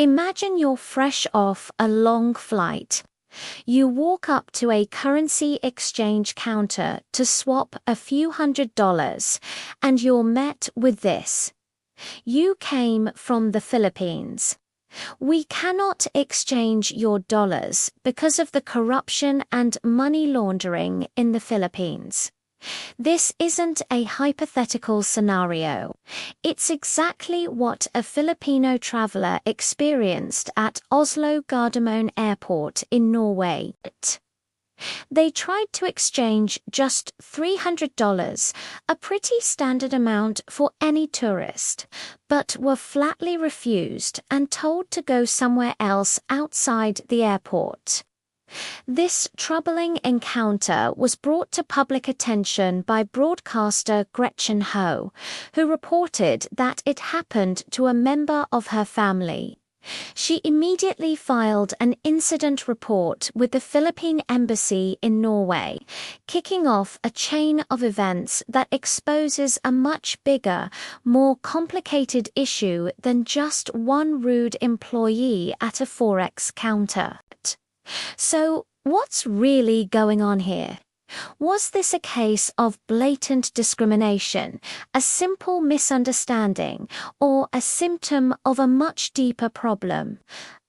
Imagine you're fresh off a long flight. You walk up to a currency exchange counter to swap a few $100s, and you're met with this. You came from the Philippines. We cannot exchange your dollars because of the corruption and money laundering in the Philippines. This isn't a hypothetical scenario. It's exactly what a Filipino traveler experienced at Oslo Airport in Norway. They tried to exchange just $300, a pretty standard amount for any tourist, but were flatly refused and told to go somewhere else outside the airport. This troubling encounter was brought to public attention by broadcaster Gretchen Ho, who reported that it happened to a member of her family. She immediately filed an incident report with the Philippine Embassy in Norway, kicking off a chain of events that exposes a much bigger, more complicated issue than just one rude employee at a forex counter. So, what's really going on here? Was this a case of blatant discrimination, a simple misunderstanding, or a symptom of a much deeper problem?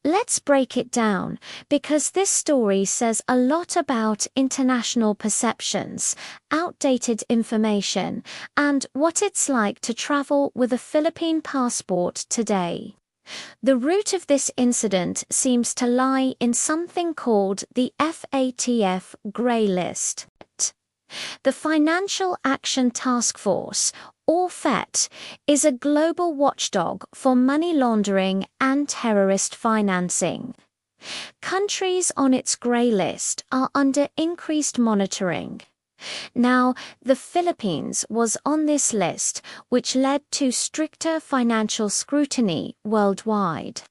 Let's break it down, because this story says a lot about international perceptions, outdated information, and what it's like to travel with a Philippine passport today. The root of this incident seems to lie in something called the FATF Grey List. The Financial Action Task Force, or FAT, is a global watchdog for money laundering and terrorist financing. Countries on its grey list are under increased monitoring. Now, the Philippines was on this list, which led to stricter financial scrutiny worldwide.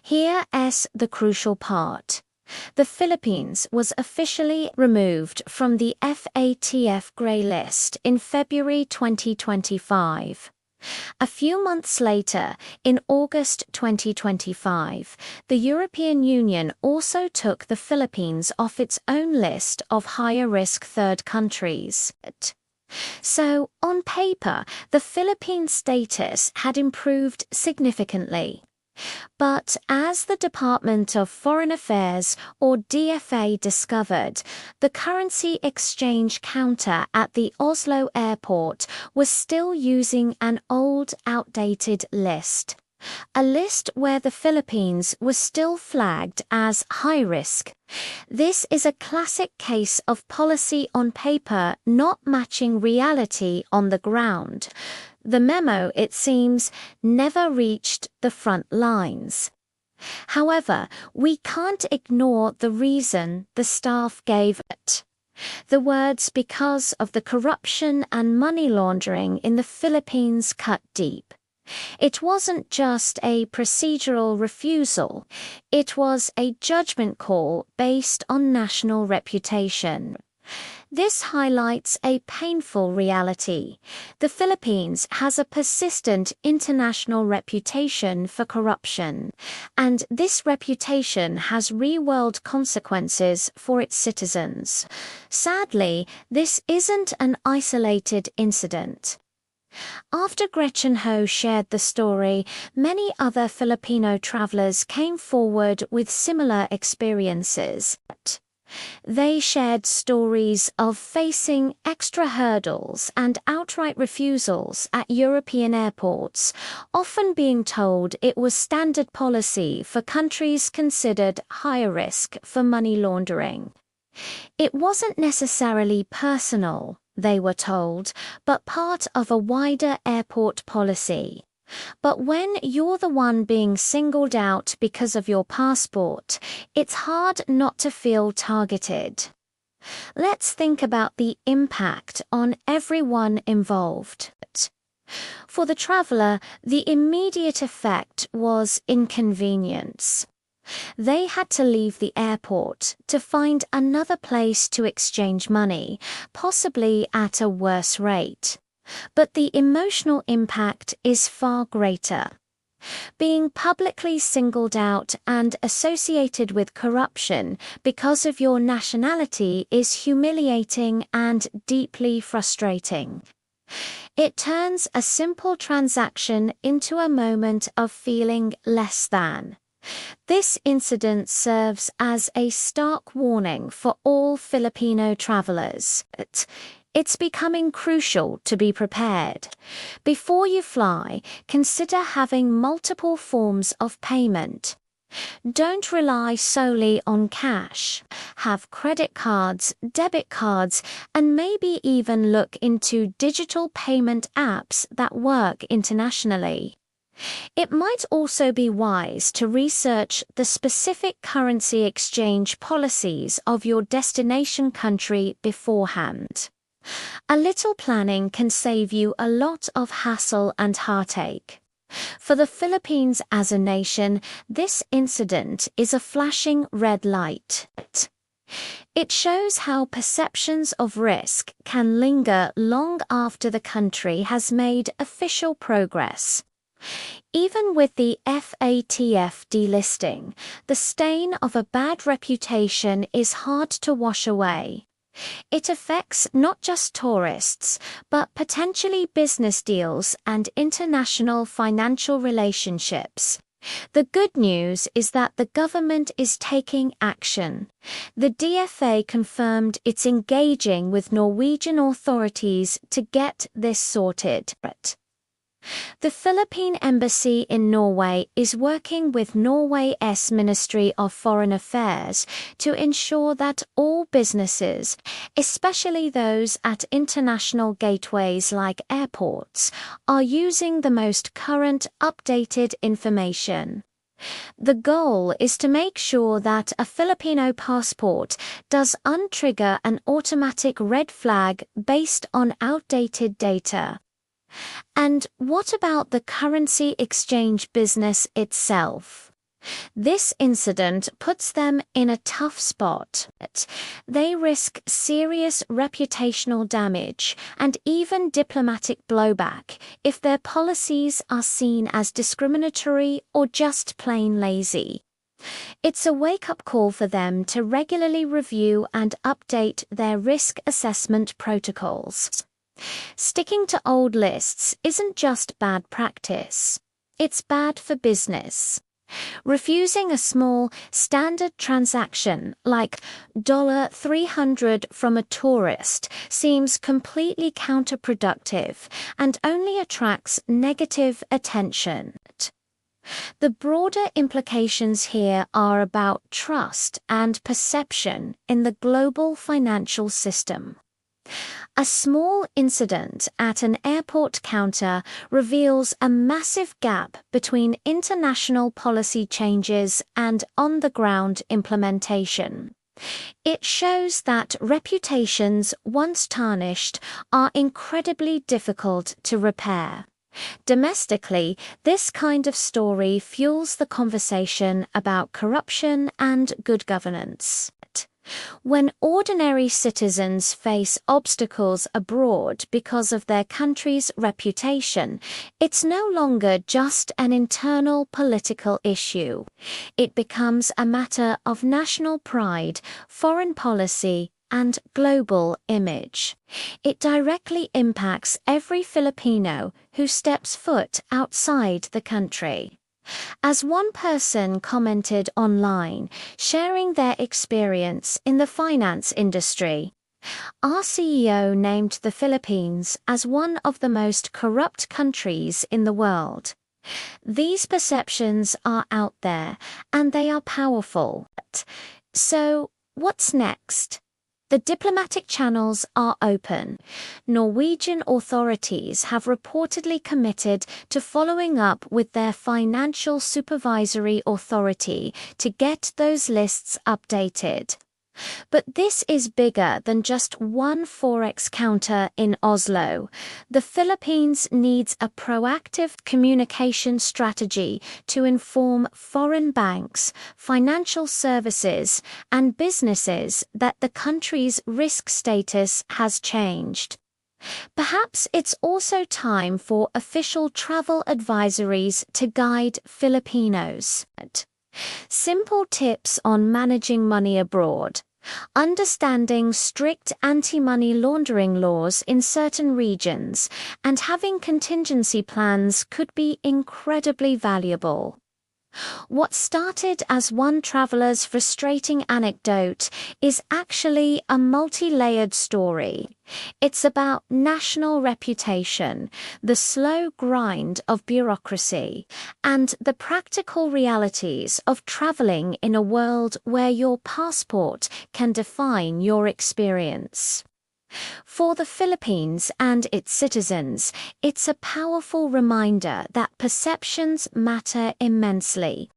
Here's the crucial part. The Philippines was officially removed from the FATF grey list in February 2025. A few months later, in August 2025, the European Union also took the Philippines off its own list of higher-risk third countries. So, on paper, the Philippines' status had improved significantly. But as the Department of Foreign Affairs, or DFA, discovered, the currency exchange counter at the Oslo Airport was still using an old, outdated list. A list where the Philippines was still flagged as high risk. This is a classic case of policy on paper not matching reality on the ground. The memo, it seems, never reached the front lines. However, we can't ignore the reason the staff gave it. The words "because of the corruption and money laundering in the Philippines" cut deep. It wasn't just a procedural refusal, it was a judgment call based on national reputation. This highlights a painful reality. The Philippines has a persistent international reputation for corruption, and this reputation has real-world consequences for its citizens. Sadly, this isn't an isolated incident. After Gretchen Ho shared the story, many other Filipino travelers came forward with similar experiences. They shared stories of facing extra hurdles and outright refusals at European airports, often being told it was standard policy for countries considered higher risk for money laundering. It wasn't necessarily personal, they were told, but part of a wider airport policy. But when you're the one being singled out because of your passport, it's hard not to feel targeted. Let's think about the impact on everyone involved. For the traveler, the immediate effect was inconvenience. They had to leave the airport to find another place to exchange money, possibly at a worse rate. But the emotional impact is far greater. Being publicly singled out and associated with corruption because of your nationality is humiliating and deeply frustrating. It turns a simple transaction into a moment of feeling less than. This incident serves as a stark warning for all Filipino travelers. It's becoming crucial to be prepared. Before you fly, consider having multiple forms of payment. Don't rely solely on cash. Have credit cards, debit cards, and maybe even look into digital payment apps that work internationally. It might also be wise to research the specific currency exchange policies of your destination country beforehand. A little planning can save you a lot of hassle and heartache. For the Philippines as a nation, this incident is a flashing red light. It shows how perceptions of risk can linger long after the country has made official progress. Even with the FATF delisting, the stain of a bad reputation is hard to wash away. It affects not just tourists, but potentially business deals and international financial relationships. The good news is that the government is taking action. The DFA confirmed it's engaging with Norwegian authorities to get this sorted. The Philippine Embassy in Norway is working with Norway's Ministry of Foreign Affairs to ensure that all businesses, especially those at international gateways like airports, are using the most current, updated information. The goal is to make sure that a Filipino passport does untrigger an automatic red flag based on outdated data. And what about the currency exchange business itself? This incident puts them in a tough spot. They risk serious reputational damage and even diplomatic blowback if their policies are seen as discriminatory or just plain lazy. It's a wake-up call for them to regularly review and update their risk assessment protocols. Sticking to old lists isn't just bad practice. It's bad for business. Refusing a small, standard transaction like $300 from a tourist seems completely counterproductive and only attracts negative attention. The broader implications here are about trust and perception in the global financial system. A small incident at an airport counter reveals a massive gap between international policy changes and on-the-ground implementation. It shows that reputations, once tarnished, are incredibly difficult to repair. Domestically, this kind of story fuels the conversation about corruption and good governance. When ordinary citizens face obstacles abroad because of their country's reputation, it's no longer just an internal political issue. It becomes a matter of national pride, foreign policy, and global image. It directly impacts every Filipino who steps foot outside the country. As one person commented online, sharing their experience in the finance industry, our CEO named the Philippines as one of the most corrupt countries in the world. These perceptions are out there, and they are powerful. So, what's next? The diplomatic channels are open. Norwegian authorities have reportedly committed to following up with their financial supervisory authority to get those lists updated. But this is bigger than just one forex counter in Oslo. The Philippines needs a proactive communication strategy to inform foreign banks, financial services, and businesses that the country's risk status has changed. Perhaps it's also time for official travel advisories to guide Filipinos. Simple tips on managing money abroad. Understanding strict anti-money laundering laws in certain regions and having contingency plans could be incredibly valuable. What started as one traveler's frustrating anecdote is actually a multi-layered story. It's about national reputation, the slow grind of bureaucracy, and the practical realities of traveling in a world where your passport can define your experience. For the Philippines and its citizens, it's a powerful reminder that perceptions matter immensely,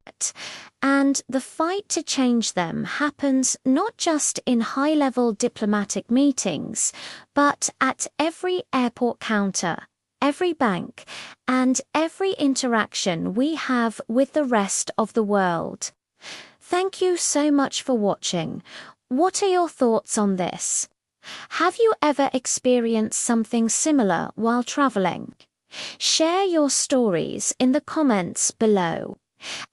and the fight to change them happens not just in high-level diplomatic meetings, but at every airport counter, every bank, and every interaction we have with the rest of the world. Thank you so much for watching. What are your thoughts on this? Have you ever experienced something similar while traveling? Share your stories in the comments below.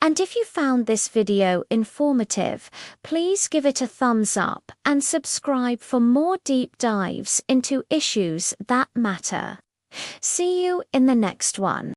And if you found this video informative, please give it a thumbs up and subscribe for more deep dives into issues that matter. See you in the next one.